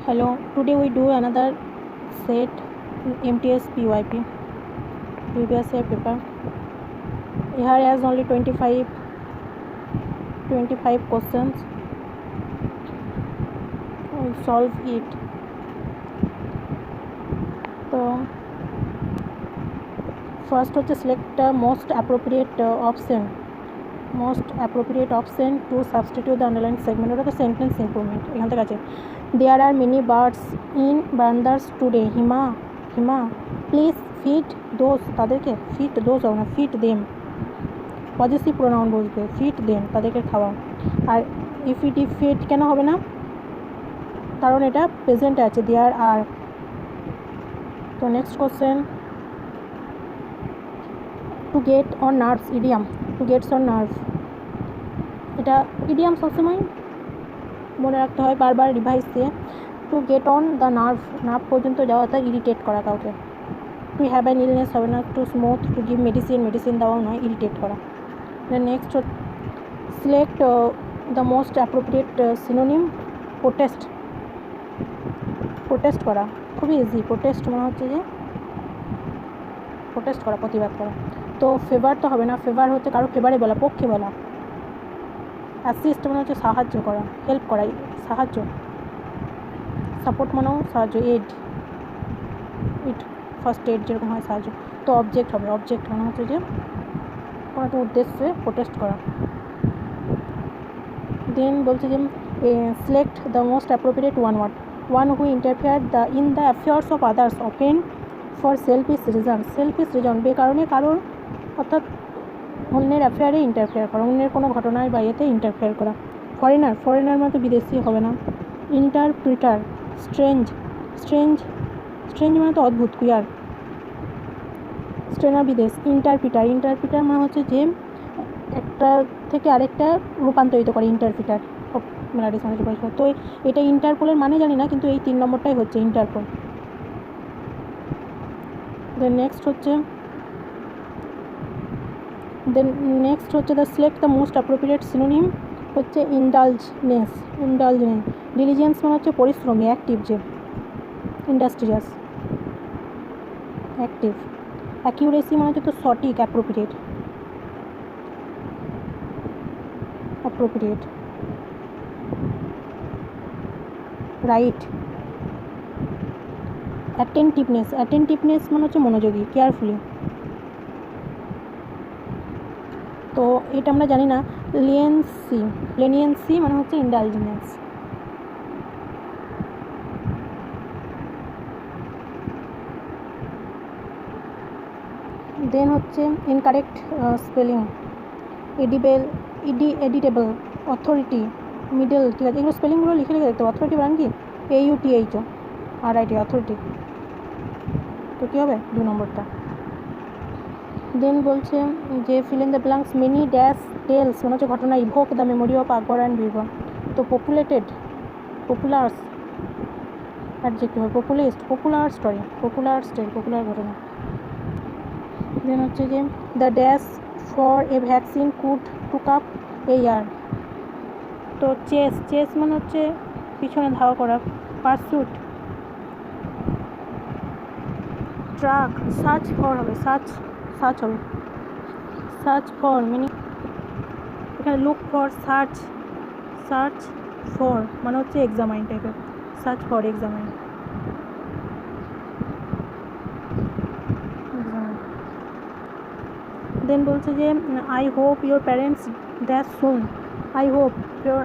Hello, today we do another set MTS PYP previous year paper. Here has only 25 questions. We solve it. So first হচ্ছে select the most appropriate option to substitute the underlined segment. ওটা তো sentence improvement এখান থেকে আছে। There are many birds in Bandars today. Hima, please feed those. তাদেরকে feed those হবে না, feed them. Positive pronoun বলতে feed them, তাদেরকে খাওয়াও। আর if feed কেন হবে না? কারণ এটা প্রেজেন্টে আছে, there are। তো next question, to get on nerves, idiom, to get on nerve। এটা ইডিয়াম সবসময় মনে রাখতে হয়, বারবার রিভাইজ দিয়ে। To get on the nerve পর্যন্ত যাওয়া, অর্থাৎ ইরিটেট করা কাউকে। টু হ্যাভ অ্যান ইলনেস হবে না, to smooth, to give medicine দেওয়াও নয়, ইরিটেট করা। Then next select the most appropriate synonym. Protest করা খুবই ইজি। প্রোটেস্ট মনে হচ্ছে যে প্রোটেস্ট করা, প্রতিবাদ করা। তো ফেভার তো হবে না, ফেভার হচ্ছে কারো ফেভারে বলা, পক্ষে বলা। অ্যাসিস্ট মানে হচ্ছে সাহায্য করা, হেল্প করা, সাহায্য। সাপোর্ট মানেও সাহায্য, ইট ফার্স্ট এড যেরকম হয় সাহায্য। তো অবজেক্ট হবে, অবজেক্ট মানে হচ্ছে যে কোনো একটা উদ্দেশ্যে প্রোটেস্ট করা। দেন বলছে যে select the most appropriate one who interfere in the affairs of others often for selfish reason, বেকারণে কারণ, অর্থাৎ অন্যের অ্যাফেয়ারে ইন্টারফেয়ার করা, অন্যের কোনো ঘটনায় বা ইয়েতে ইন্টারফেয়ার করা। ফরেনার মানে তো বিদেশি হবে না। ইন্টারপ্রিটার, স্ট্রেঞ্জ মানে তো অদ্ভুত, কুয়ার। স্ট্রেনার বিদেশ। ইন্টারপ্রিটার মানে হচ্ছে যে একটা থেকে আরেকটা রূপান্তরিত করে, ইন্টারপ্রিটার। তো এটা ইন্টারপোলের মানে জানি না, কিন্তু এই 3 নম্বরটাই হচ্ছে ইন্টারপোল। দেন নেক্সট হচ্ছে the select the most appropriate synonym হচ্ছে ইন্ডালজনেস। ডিলিজেন্স মানে হচ্ছে পরিশ্রমী, অ্যাক্টিভ যে, ইন্ডাস্ট্রিয়াস, অ্যাক্টিভ। অ্যাকিউরেসি মানে হচ্ছে তো সঠিক, অ্যাপ্রোপ্রিয়েট। রাইট। অ্যাটেন্টিভনেস মানে হচ্ছে মনোযোগী, কেয়ারফুলি। তো এটা আমরা জানি না। লেনিয়েন্সি মানে হচ্ছে ইন্ডালজেন্স। দেন হচ্ছে incorrect spelling. Editable, authority, middle, ঠিক আছে, এগুলো স্পেলিংগুলো লিখে দেখতে। অথরিটি বানান কি? AUTH, RIT, authority. তো কী হবে 2 নম্বরটা। দেন বলছে যে fill in the blanks. Many dash tales মানে হচ্ছে ঘটনা, evoke the memory of Akbar and Birbal. তো পপুলার্স অ্যাডজেক্টিভ হয়, পপুলার স্টোরি, পপুলার ঘটনা। দেন হচ্ছে যে the dash for a vaccine could took up a year. তো চেস মানে হচ্ছে পিছনে ধাওয়া করা, পারসুট। ট্রাক, সার্চ ফর হবে, সার্চ ফর মিনিং এখানে লুক ফর, সার্চ ফর মানে হচ্ছে এক্সামাইন টাইপের, সার্চ ফর এক্সামাইন। দেন বলছে যে I hope your parents that soon. I hope your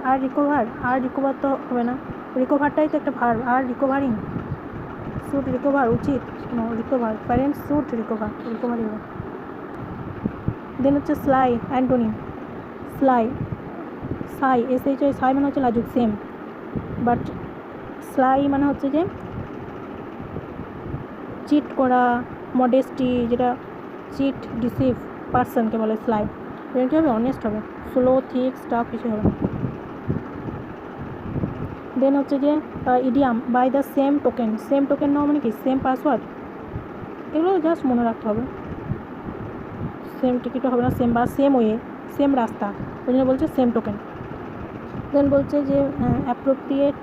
আর রিকভার তো হবে না, রিকভারটাই তো একটা ভার্ব। আর রিকভারিং, শুড রিকভার, উচিত, রিকভার, প্যারেন্টস শুড রিকভারি হবে। দেন হচ্ছে স্লাই, অ্যান্টোনিম। সাই মানে হচ্ছে লাজুক, সেম। বাট স্লাই মানে হচ্ছে যে চিট করা, মডেস্টি, যেটা চিট, ডিসিভ পার্সনকে বলে স্লাই। এটা কী হবে? অনেস্ট হবে। স্লো, থিক, স্টাফ কিছু হবে। দেন হচ্ছে যে idiom, by the same token now মানে কি? Same password. এগুলো জাস্ট মনে রাখতে হবে। সেম টিকিটও হবে না, সেম বাস, সেম ওয়ে, সেম রাস্তা, ওই জন্য বলছে সেম টোকেন। দেন বলছে যে অ্যাপ্রোপ্রিয়েট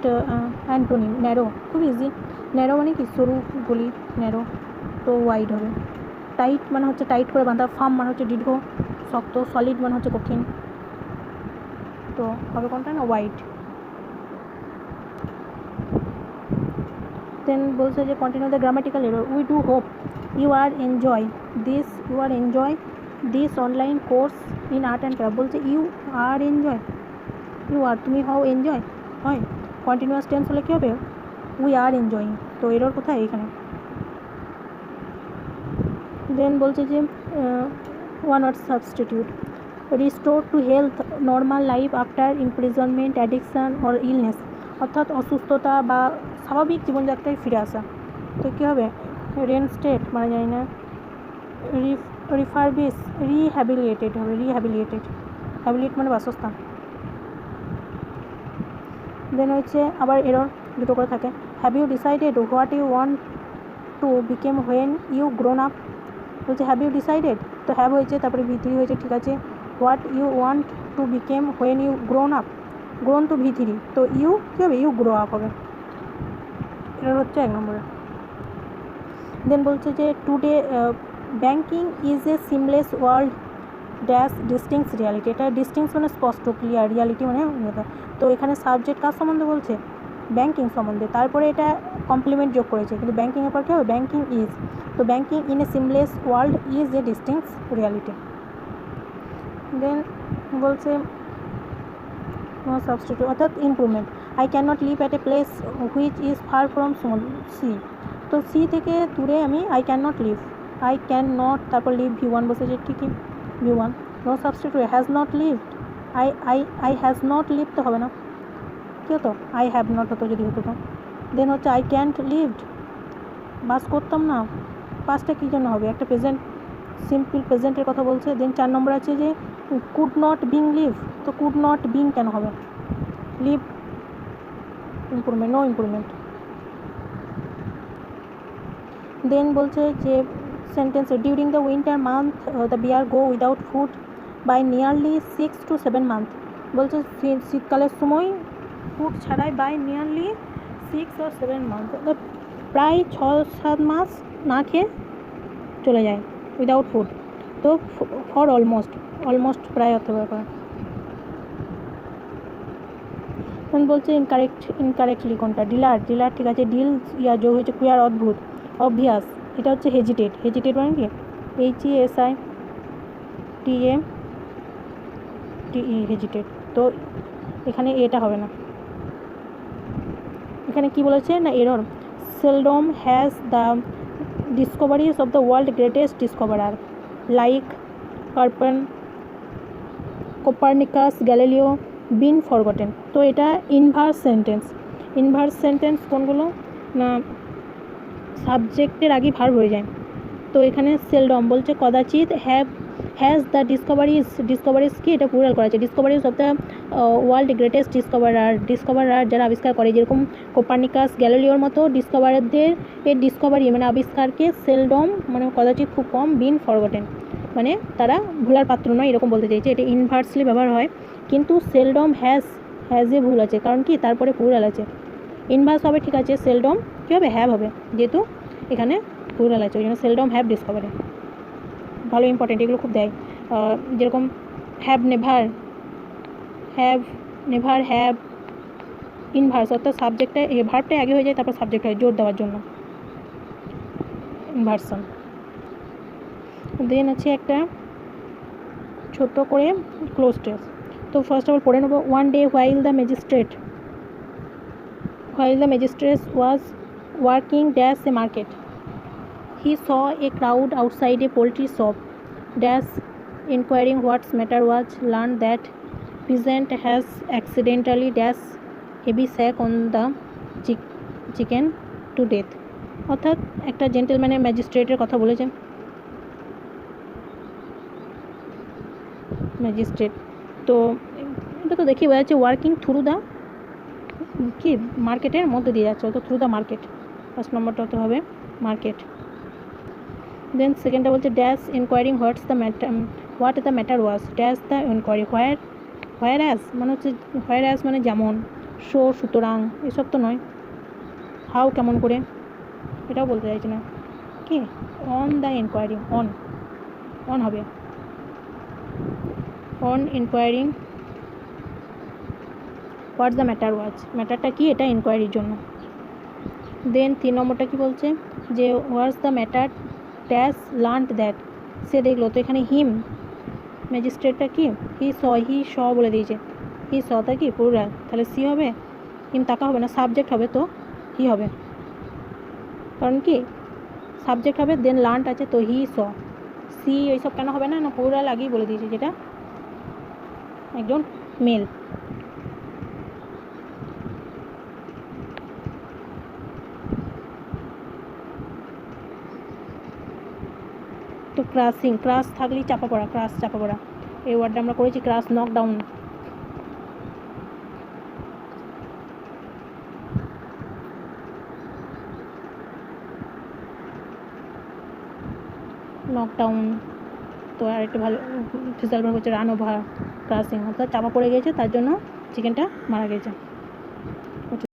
অ্যান্টোনিম ন্যারো, খুব ইজি। ন্যারো মানে কি সরু গলি, ন্যারো, তো ওয়াইড হবে। টাইট মানে হচ্ছে টাইট করে বাঁধা, ফার্ম মানে হচ্ছে দৃঢ় শক্ত, সলিড মানে হচ্ছে কঠিন, তো হবে কোনটা না ওয়াইড। দেন বলছে যে continue the grammatical error, we do hope you are enjoy this online course in art and craft. বলছে you are enjoy, you are তুমি হও এনজয় হয়, কন্টিনিউয়াস টেন্স হলে কী হবে উই আর এনজয়িং, তো এরর কোথায় এখানে। দেন বলছে যে one word substitute, restore to health, normal life after imprisonment, addiction or illness, অর্থাৎ অসুস্থতা বা স্বাভাবিক জীবনযাত্রায় ফিরে আসা, তো কী হবে রেনস্টেড মানে জানি না, রিফারবিশ, রিহ্যাবিলিটেড হবে, রিহ্যাবিলিটেড, হ্যাবিলিট মানে বাসস্থান। দেন হচ্ছে আবার এরর দুটো করে থাকে, have you decided what you want to become when you grown up. বলছে হ্যাভ ইউ ডিসাইডেড, তো হ্যাভ হয়েছে তারপরে V3 হয়েছে, ঠিক আছে। What you want to become when you grown up, grown তো V3, তো ইউ কী হবে ইউ গ্রো আপ হবে, এরর হচ্ছে 1 নম্বরে। দেন বলছে যে today banking is a seamless world dash distinct reality, এটা ডিস্টিংস মানে স্পষ্ট ক্লিয়ার, রিয়ালিটি মানে তো এখানে সাবজেক্ট কার সম্বন্ধে বলছে ব্যাঙ্কিং সম্বন্ধে, তারপরে এটা কমপ্লিমেন্ট যোগ করেছে, কিন্তু ব্যাঙ্কিংয়ের পর কী হবে ব্যাঙ্কিং ইজ, তো banking in a seamless world is a distinct reality. Then বলছে সাবস্টিটিউট অর্থাৎ improvement, I can not live at a place which is far from sea, তো সি থেকে দূরে আমি I can not live, I can not তারপর live V1 বসেছে, ঠিকই V1, no substitute, has not lived, I has not live তো হবে না, কী হতো আই হ্যাভ নট হতো যদি হতো তো। দেন হচ্ছে আই ক্যান্ট লিভড, বাস করতাম না, পাঁচটা কী জন্য হবে একটা প্রেজেন্ট, সিম্পল প্রেজেন্টের কথা বলছে। দেন 4 নম্বর আছে যে কুড নট বিং লিভ, তো কুড নট বিং কেন হবে, live improvement, no improvement. Then বলছে যে sentence, during the winter month the bear go without food by nearly 6 to 7 months, বলছে শীতকালের সময় ফুড ছাড়াই বাই নিয়ারলি 6 or 7 months, প্রায় 6-7 মাস না খেয়ে চলে যায় উইদাউট ফুড, তো ফর অলমোস্ট প্রায় অর্থ ব্যাপার। তখন বলছে ইনকারেক্টলি কোনটা, ডিলার ঠিক আছে, ডিল ইয়া যোগ হয়েছে কুয়ার অদ্ভুত, অবভিয়াস এটা হচ্ছে হেজিটেট মানে কি HESITATE হেজিটেট, তো এখানে এটা হবে না, এখানে কি বলেছে না error, seldom has the discoveries of the world greatest discoverer like Copernicus, Galileo been forgotten, তো এটা ইনভার্স সেন্টেন্স কোনগুলো না সাবজেক্টের আগে ভার্ব হয়ে যায়, তো এখানে সেলডম বলছে কদাচিৎ, হ্যাজ দ্য ডিসকভারিজ কি এটা প্লুরাল করা আছে, discoveries of the world greatest discoverer যারা আবিষ্কার করে, যেরকম কোপারনিকাস গ্যালিলিওর মতো ডিসকভারদের এর ডিসকভারি মানে আবিষ্কারকে সেলডম মানে কদাচিৎ খুব কম, বিন ফরগটেন মানে তারা ভুলার পাত্র নয়, এরকম বলতে চাইছে, এটা ইনভার্সলি ব্যবহার হয়, কিন্তু সেলডম হ্যাজে ভুল আছে, কারণ কি তারপরে প্লুরাল আছে, ইনভার্স হবে ঠিক আছে, সেলডম কী হবে হ্যাভ হবে, যেহেতু এখানে প্লুরাল আছে ওই জন্য সেলডম হ্যাভ ডিসকভারি, ভালো ইম্পর্টেন্ট, এগুলো খুব দেয়, যেরকম হ্যাভ নেভার হ্যাভ ইনভার্স, অর্থাৎ সাবজেক্টটা ভার্বটা আগে হয়ে যায় তারপর সাবজেক্ট হয় জোর দেওয়ার জন্য, ইনভার্সন। দেন আছে একটা ছোট করে ক্লোজ টেস্ট, তো ফার্স্ট অফ অল পড়ে নেবো, one day while the magistrate was working dash a market, he saw a crowd outside a poultry shop dash inquiring what's matter, was learned that peasant has accidentally dash heavy sack on the chicken to death, অর্থাৎ একটা জেন্টেলম্যানের ম্যাজিস্ট্রেটের কথা বলেছে, magistrate, তো এটা তো দেখি বোঝা যাচ্ছে ওয়ার্কিং থ্রু দ্য কি মার্কেটের মধ্যে দিয়ে যাচ্ছে, তো থ্রু দ্য মার্কেট, ফার্স্ট নম্বরটা হতে হবে মার্কেট। দেন সেকেন্ডটা বলছে dash inquiring what the matter was, dash the inquiry, whereas মানে হচ্ছে, হোয়ার অ্যাজ মানে যেমন, সো সুতরাং, এসব তো নয়। হাউ কেমন করে, এটাও বলতে চাইছি না। কি অন দ্য ইনকোয়ারি, অন হবে, on inquiring what's the matter was, ম্যাটারটা কি, এটা ইনকোয়ারির জন্য। দেন 3 নম্বরটা কি বলছে যে what's the matter dash learned that, সে দেখলো। তো এখানে হিম ম্যাজিস্ট্রেটটা কি, হি স বলে দিয়েছে, হি সটা কি প্লুরাল, তাহলে সি হবে, হিম তাকা হবে না, সাবজেক্ট হবে, তো হি হবে। কারণ কি সাবজেক্ট হবে, দেন লার্নড আছে, তো হি স, সি এইসব কেন হবে না, না প্লুরাল আগেই বলে দিয়েছে, যেটা একজন মেল। তো ক্রাসিং, ক্রাস থাকলেই চাপা পড়া, ক্রাস চাপা পড়া, এই ওয়ার্ডটা আমরা করেছি, ক্রাস নকডাউন। নকডাউন। তো আর একটা ভালো ফিজাল ভাগ হচ্ছে রান ওভার, ক্রাসিং, অর্থাৎ চাপা পড়ে গেছে, তার জন্য চিকেনটা মারা গেছে।